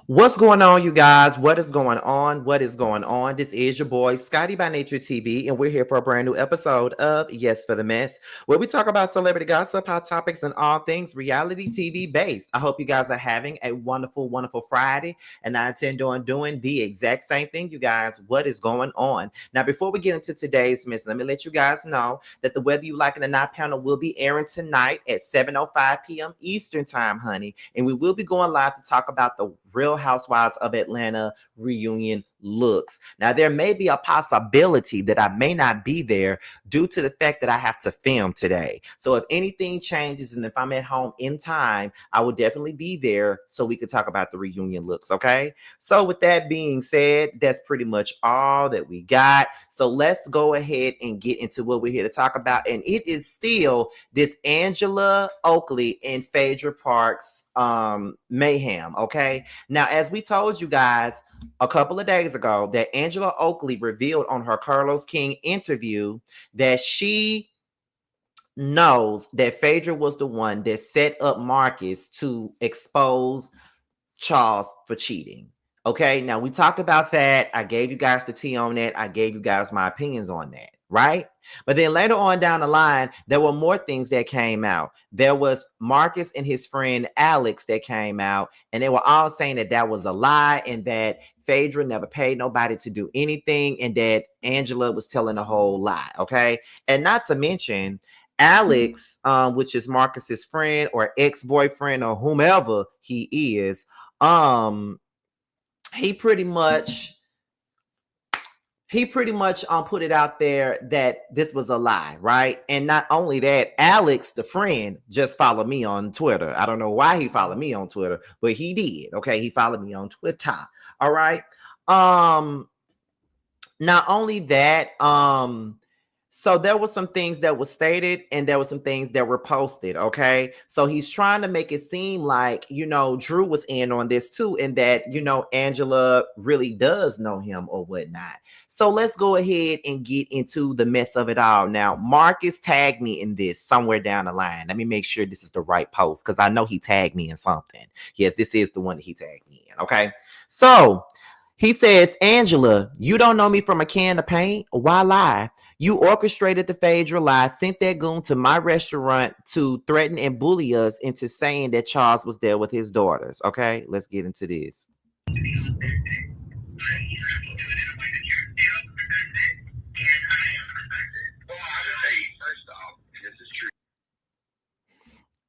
What's going on, you guys? What is going on? What is going on? This is your boy, Scotty by Nature TV, and we're here for a brand new episode of Yes for the Mess, where we talk about celebrity gossip, hot topics, and all things reality TV based. I hope you guys are having a wonderful, wonderful Friday, and I intend on doing the exact same thing, you guys. What is going on? Now, before we get into today's mess, let me let you guys know that the Whether You Like It or Not panel will be airing tonight at 7:05 p.m. Eastern Time, honey, and we will be going live to talk about the Real Housewives of Atlanta reunion looks. Now, there may be a possibility that I may not be there due to the fact that I have to film today. So if anything changes and if I'm at home in time, I will definitely be there so we could talk about the reunion looks, okay? So with that being said, that's pretty much all that we got. So let's go ahead and get into what we're here to talk about. And it is still this Angela Oakley and Phaedra Parks mayhem, okay? Now, as we told you guys a couple of days ago, that Angela Oakley revealed on her Carlos King interview that she knows that Phaedra was the one that set up Marcus to expose Charles for cheating. Okay, now we talked about that. I gave you guys the tea on that. I gave you guys my opinions on that, right? But then later on down the line, there were more things that came out. There was Marcus and his friend Alex that came out, and they were all saying that that was a lie and that Phaedra never paid nobody to do anything and that Angela was telling a whole lie, okay? And not to mention, Alex, which is Marcus's friend or ex-boyfriend or whomever he is, um he pretty much put it out there that this was a lie, right? And not only that, Alex, the friend, just followed me on Twitter. I don't know why he followed me on Twitter, but he did. Okay, he followed me on Twitter. All right. Not only that, so there were some things that were stated and there were some things that were posted, okay? So he's trying to make it seem like, Drew was in on this too, and that, Angela really does know him or whatnot. So let's go ahead and get into the mess of it all. Now, Marcus tagged me in this somewhere down the line. Let me make sure this is the right post because I know he tagged me in something. Yes, this is the one that he tagged me in, okay? So he says, Angela, you don't know me from a can of paint? Why lie? You orchestrated the Phaedra lie, sent that goon to my restaurant to threaten and bully us into saying that Charles was there with his daughters. Okay, let's get into this.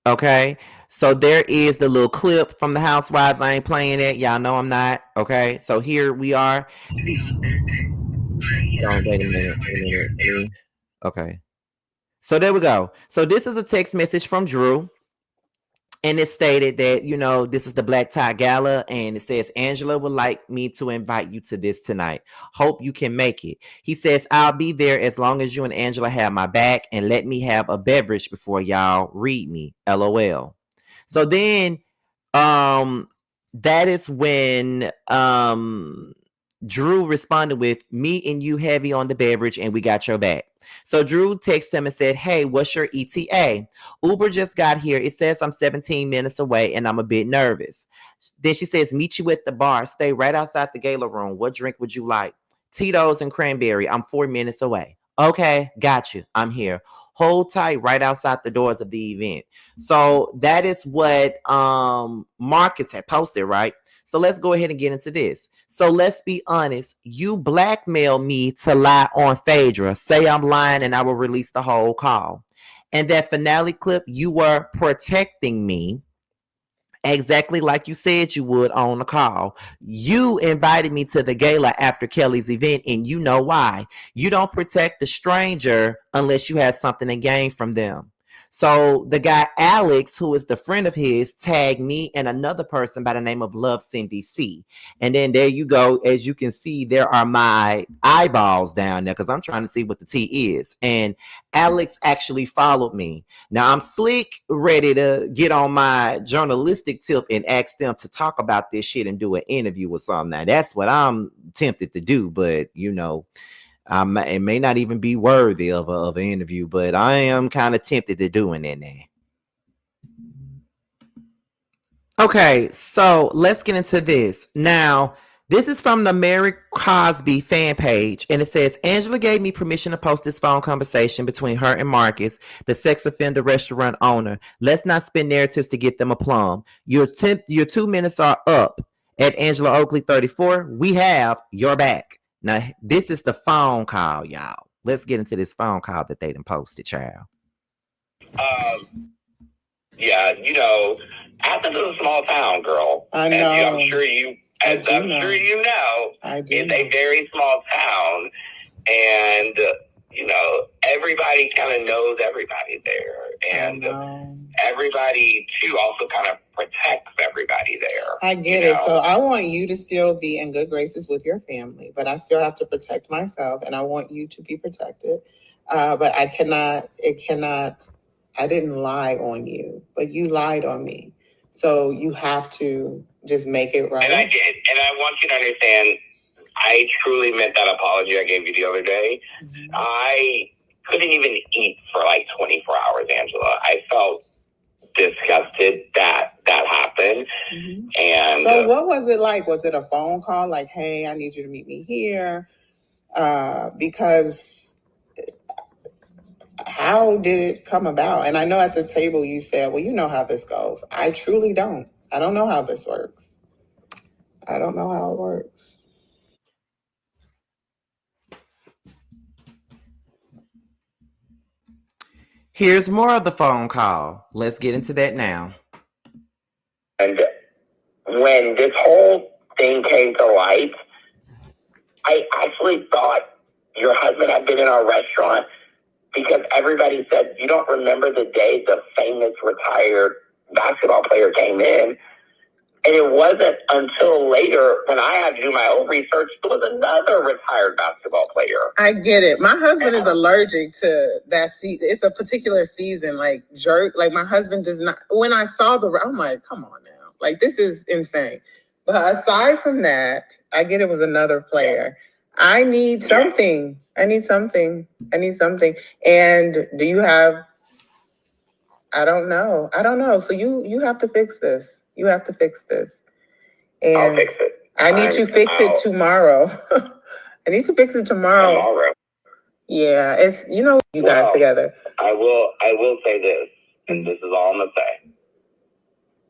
Okay, so there is the little clip from the Housewives. I ain't playing it. Y'all know I'm not. Okay, so here we are. Oh, wait a minute. Okay. So there we go. So this is a text message from Drew. And it stated that, this is the Black Tie Gala. And it says, Angela would like me to invite you to this tonight. Hope you can make it. He says, I'll be there as long as you and Angela have my back and let me have a beverage before y'all read me. LOL. So then that is when Drew responded with, me and you heavy on the beverage and we got your back. So Drew texted him and said, hey, what's your ETA? Uber just got here. It says I'm 17 minutes away and I'm a bit nervous. Then she says, meet you at the bar. Stay right outside the gala room. What drink would you like? Tito's and cranberry. I'm 4 minutes away. Okay, got you. I'm here. Hold tight right outside the doors of the event. So that is what Marcus had posted, right? So let's go ahead and get into this. So let's be honest. You blackmail me to lie on Phaedra. Say I'm lying and I will release the whole call. And that finale clip, you were protecting me exactly like you said you would on the call. You invited me to the gala after Kelly's event, and you know why. You don't protect the stranger unless you have something to gain from them. So the guy Alex, who is the friend of his, tagged me and another person by the name of Love Cindy C. And then there you go. As you can see, there are my eyeballs down there because I'm trying to see what the T is. And Alex actually followed me. Now I'm slick, ready to get on my journalistic tip and ask them to talk about this shit and do an interview or something. Now that's what I'm tempted to do, but it may not even be worthy of an interview, but I am kind of tempted to doing it now. Okay, so let's get into this. Now, this is from the Mary Cosby fan page, and it says Angela gave me permission to post this phone conversation between her and Marcus, the sex offender restaurant owner. Let's not spin narratives to get them a plum. Your 2 minutes are up at Angela Oakley 34. We have your back. Now, this is the phone call, y'all. Let's get into this phone call that they done posted, child. Yeah, Athens is a small town, girl. I know. I'm sure you know, it's a very small town, and everybody kind of knows everybody there, and everybody too also kind of protects everybody there. I get it. So I want you to still be in good graces with your family, but I still have to protect myself, and I want you to be protected. But I cannot. I didn't lie on you, but you lied on me. So you have to just make it right. And I did. And I want you to understand, I truly meant that apology I gave you the other day. Mm-hmm. I couldn't even eat for like 24 hours, Angela. I felt disgusted that happened. Mm-hmm. And so what was it like? Was it a phone call like, hey, I need you to meet me here? Because how did it come about? And I know at the table you said, well, you know how this goes. I truly don't. I don't know how this works. I don't know how it works. Here's more of the phone call. Let's get into that now. And when this whole thing came to light, I actually thought your husband had been in our restaurant because everybody said, you don't remember the day the famous retired basketball player came in. And it wasn't until later when I had to do my own research, there was another retired basketball player. I get it. My husband is allergic to that season. It's a particular season, like jerk. Like my husband does not. When I saw I'm like, come on now. Like this is insane. But aside from that, I get it was another player. I need something. And do you have? I don't know. So you have to fix this. And I'll fix it. I need to fix it tomorrow. I need to fix it tomorrow. Yeah, it's you guys together. I will say this, and this is all I'm gonna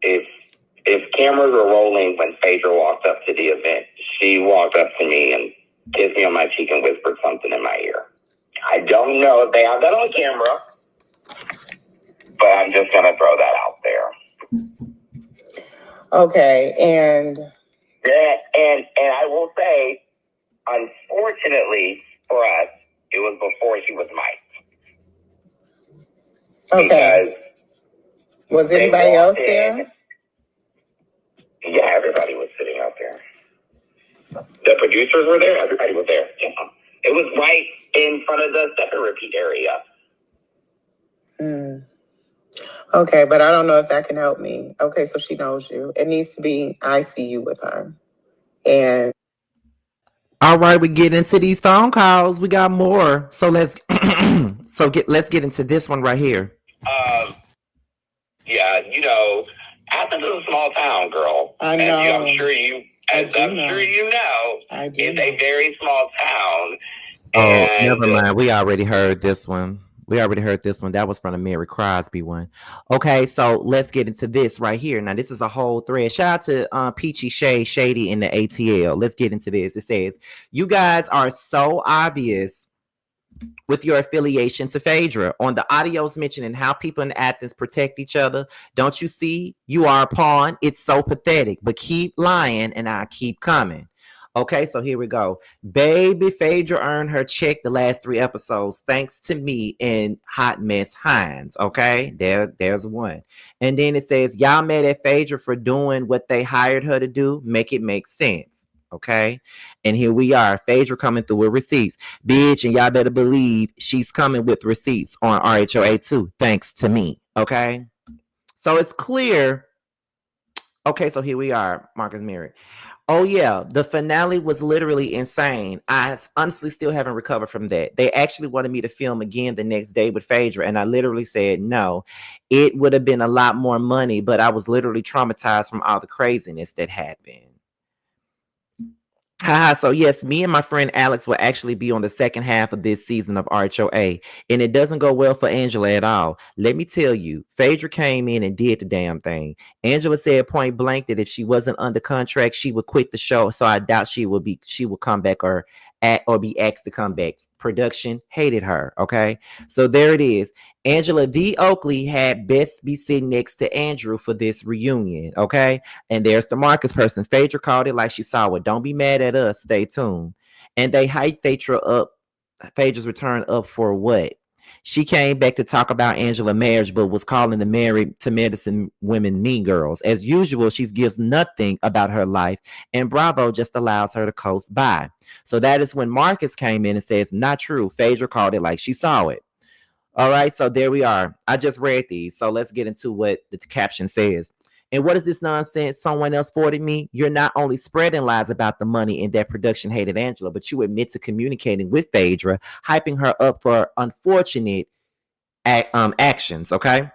say. If cameras were rolling when Phaedra walked up to the event, she walked up to me and kissed me on my cheek and whispered something in my ear. I don't know if they have that on camera, but I'm just gonna throw that out there. Okay, and I will say, unfortunately for us, it was before she was mic'd. Okay. Because was anybody else there? Yeah, everybody was sitting out there. The producers were there. Everybody was there. Yeah. It was right in front of the second repeat area. Okay, but I don't know if that can help me. Okay, so she knows you. It needs to be I see you with her. And all right, we get into these phone calls. We got more. So let's get into this one right here. Yeah, Athens is a small town, girl. I know. And I'm sure you know. It's a very small town. Oh, never mind. We already heard this one. That was from the Mary Crosby one. Okay, so let's get into this right here. Now, this is a whole thread. Shout out to Peachy Shady in the ATL. Let's get into this. It says, you guys are so obvious with your affiliation to Phaedra. On the audios mentioning how people in Athens protect each other. Don't you see? You are a pawn. It's so pathetic. But keep lying and I keep coming. Okay, so here we go. Baby Phaedra earned her check the last 3 episodes thanks to me and Hot Mess Hines. Okay, there's one. And then it says, y'all mad at Phaedra for doing what they hired her to do. Make it make sense. Okay, and here we are. Phaedra coming through with receipts. Bitch, and y'all better believe she's coming with receipts on RHOA too, thanks to me. Okay, so it's clear. Okay, so here we are, Marcus Mary. Oh yeah, the finale was literally insane. Honestly still haven't recovered from that. They actually wanted me to film again the next day with Phaedra, and I literally said no. It would have been a lot more money, but I was literally traumatized from all the craziness that happened. Haha, so yes, me and my friend Alex will actually be on the second half of this season of RHOA, and it doesn't go well for Angela at all. Let me tell you, Phaedra came in and did the damn thing. Angela said point blank that if she wasn't under contract, she would quit the show. So I doubt she will come back or be asked to come back. Production hated her. Okay, so there it is. Angela the Oakley had best be sitting next to Andrew for this reunion. Okay, and there's the Marcus person. Phaedra called it like she saw it. Don't be mad at us. Stay tuned. And they hyped Phaedra's return up for what? She came back to talk about Angela marriage, but was calling the married to medicine women mean girls. As usual, she gives nothing about her life, and Bravo just allows her to coast by. So that is when Marcus came in and says, not true. Phaedra called it like she saw it. All right, so there we are. I just read these. So let's get into what the caption says. And what is this nonsense someone else forwarded me? You're not only spreading lies about the money and that production hated Angela, but you admit to communicating with Phaedra, hyping her up for unfortunate actions, okay?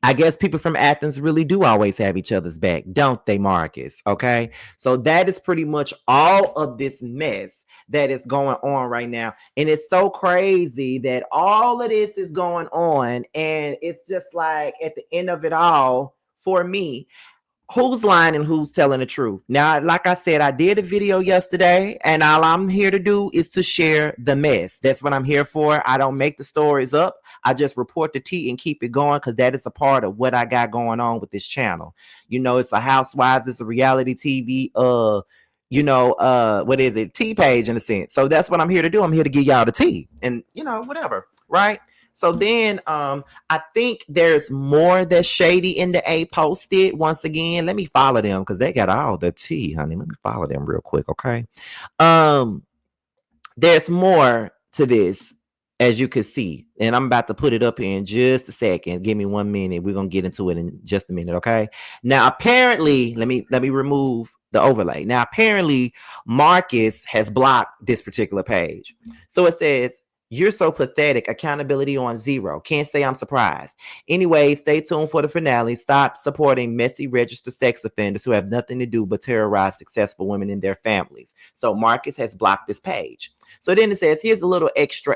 I guess people from Athens really do always have each other's back, don't they, Marcus? Okay. So that is pretty much all of this mess that is going on right now. And it's so crazy that all of this is going on. And it's just like at the end of it all, for me, who's lying and who's telling the truth. Now, like I said, I did a video yesterday, and all I'm here to do is to share the mess. That's what I'm here for. I don't make the stories up. I just report the tea and keep it going, because that is a part of what I got going on with this channel. You know, it's a housewives, it's a reality TV, what is it? Tea page in a sense. So that's what I'm here to do. I'm here to give y'all the tea and whatever, right? So then I think there's more that's shady in the A posted. Once again, let me follow them because they got all the tea, honey. Let me follow them real quick, okay? Um, there's more to this, as you can see, and I'm about to put it up here in just a second. Give me 1 minute. We're gonna get into it in just a minute, okay? Now, apparently, let me remove the overlay. Now, apparently, Marcus has blocked this particular page. So it says, "You're so pathetic. Accountability on zero. Can't say I'm surprised. Anyway, stay tuned for the finale. Stop supporting messy registered sex offenders who have nothing to do but terrorize successful women and their families." So Marcus has blocked this page. So then it says, here's a little extra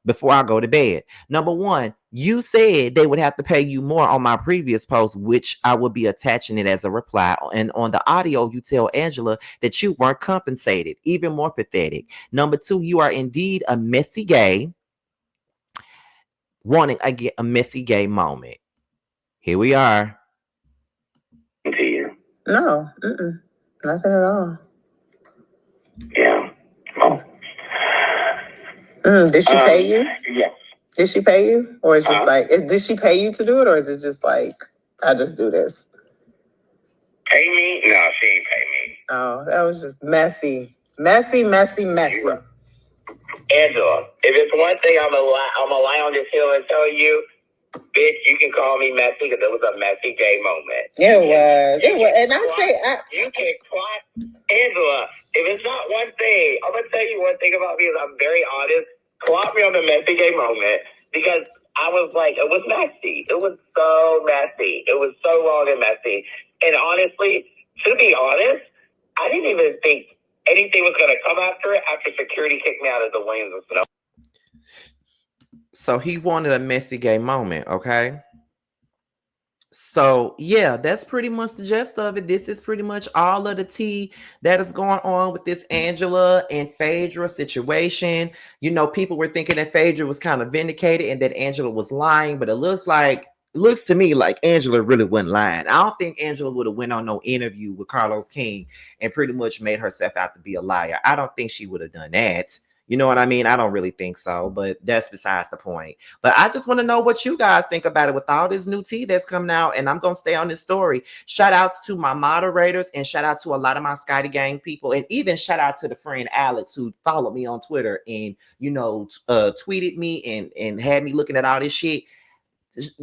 before I go to bed. Number one, you said they would have to pay you more on my previous post, which I will be attaching it as a reply. And on the audio, you tell Angela that you weren't compensated. Even more pathetic. Number two, you are indeed a messy gay, wanting a messy gay moment. Here we are. To you. No, nothing at all. Yeah. Oh. Did she pay you? Yes. Did she pay you? Or it's just did she pay you to do it? Or is it just like, I just do this? Pay me? No, she ain't pay me. Oh, that was just messy. Messy. Angela, if it's one thing I'm gonna lie on this hill and tell you, bitch, you can call me messy because it was a messy gay moment. It was. And you can clock Angela. If it's not one thing, I'm gonna tell you one thing about me is I'm very honest. Clock me on the messy gay moment because I was like, it was messy. It was so messy. It was so long and messy. And honestly, to be honest, I didn't even think anything was gonna come after it after security kicked me out of the Williams and Snow. So he wanted a messy gay moment, okay? So yeah, that's pretty much the gist of it. This is pretty much all of the tea that is going on with this Angela and Phaedra situation. You know, people were thinking that Phaedra was kind of vindicated and that Angela was lying, but it looks to me like Angela really wasn't lying. I don't think Angela would have went on no interview with Carlos King and pretty much made herself out to be a liar. I don't think she would have done that. You know what I mean? I don't really think so, but that's besides the point. But I just want to know what you guys think about it with all this new tea that's coming out. And I'm going to stay on this story. Shout outs to my moderators and shout out to a lot of my Scotty Gang people. And even shout out to the friend Alex who followed me on Twitter and, tweeted me and had me looking at all this shit.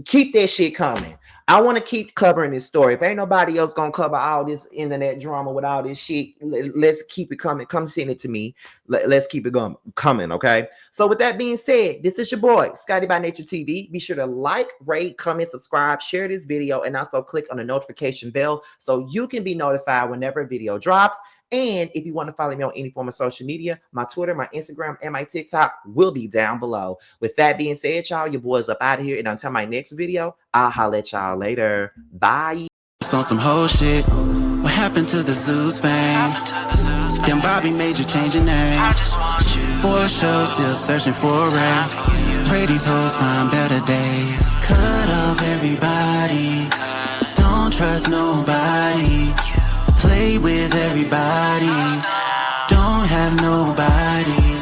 keep that shit coming. I want to keep covering this story. If ain't nobody else gonna cover all this internet drama with all this shit, let's keep it coming. Come send it to me. Let's keep it coming, okay? So with that being said, this is your boy, Scotty by Nature TV. Be sure to like, rate, comment, subscribe, share this video, and also click on the notification bell so you can be notified whenever a video drops. And if you want to follow me on any form of social media, my Twitter, my Instagram, and my TikTok will be down below. With that being said, y'all, your boy's up out of here. And until my next video, I'll holler at y'all later. Bye. On some whole shit. What happened to the Zeus fame? Then Bobby made you change your name. For a show, still searching for a ring. Pray these hoes find better days. Cut off everybody. Don't trust nobody. Play with everybody. Don't have nobody.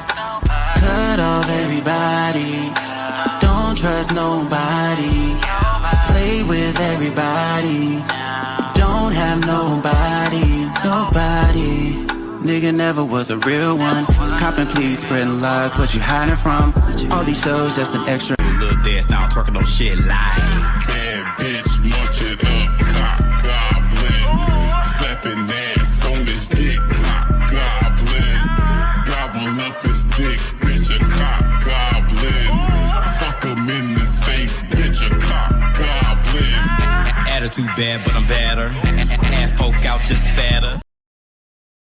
Cut off everybody. Don't trust nobody. Play with everybody. Don't have nobody. Nobody. Nigga never was a real one. Copping, please, spreading lies. What you hiding from? All these shows just an extra. Little dance now, twerking on shit like bad bitch, munch it up, cock goblin. Slapping ass on this dick, cock goblin. Gobble up his dick, bitch, a cock goblin. Fuck him in his face, bitch, a cock goblin. attitude bad, but I'm better. Ass poke out just fat.